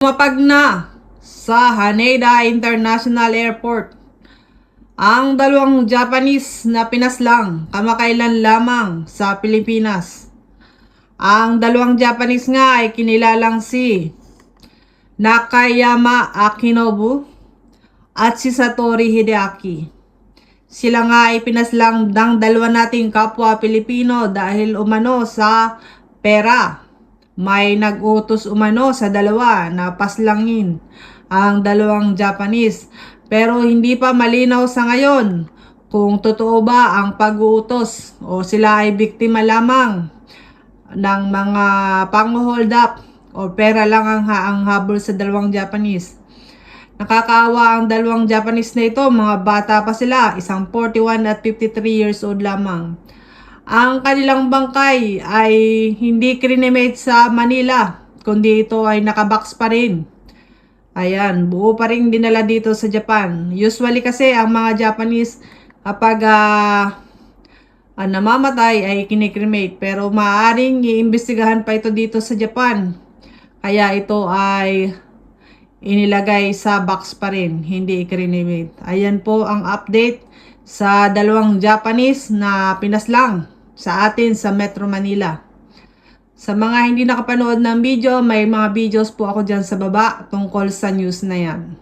Lumapag na sa Haneda International Airport ang dalawang Japanese na pinaslang kamakailan lamang sa Pilipinas. Ang dalawang Japanese nga ay kinilalang si Nakayama Akinobu at si Satori Hideaki. Sila nga ay pinaslang ng dalawa nating kapwa Pilipino dahil umano sa pera. May nag-utos umano sa dalawa na paslangin ang dalawang Japanese. Pero hindi pa malinaw sa ngayon kung totoo ba ang pag-uutos o sila ay biktima lamang ng mga pang-hold up o pera lang ang habol sa dalawang Japanese. Nakakaawa ang dalawang Japanese na ito, mga bata pa sila, isang 41 at 53 years old lamang. Ang kanilang bangkay ay hindi crinimate sa Manila, kundi ito ay nakabox pa rin. Ayan, buo pa rin dinala dito sa Japan. Usually kasi ang mga Japanese kapag namamatay ay kinikremate, pero maaaring iimbestigahan pa ito dito sa Japan. Kaya ito ay inilagay sa box pa rin, hindi i-cremate. Ayan po ang update sa dalawang Japanese na pinaslang sa atin sa Metro Manila. Sa mga hindi nakapanood ng video, may mga videos po ako dyan sa baba tungkol sa news na yan.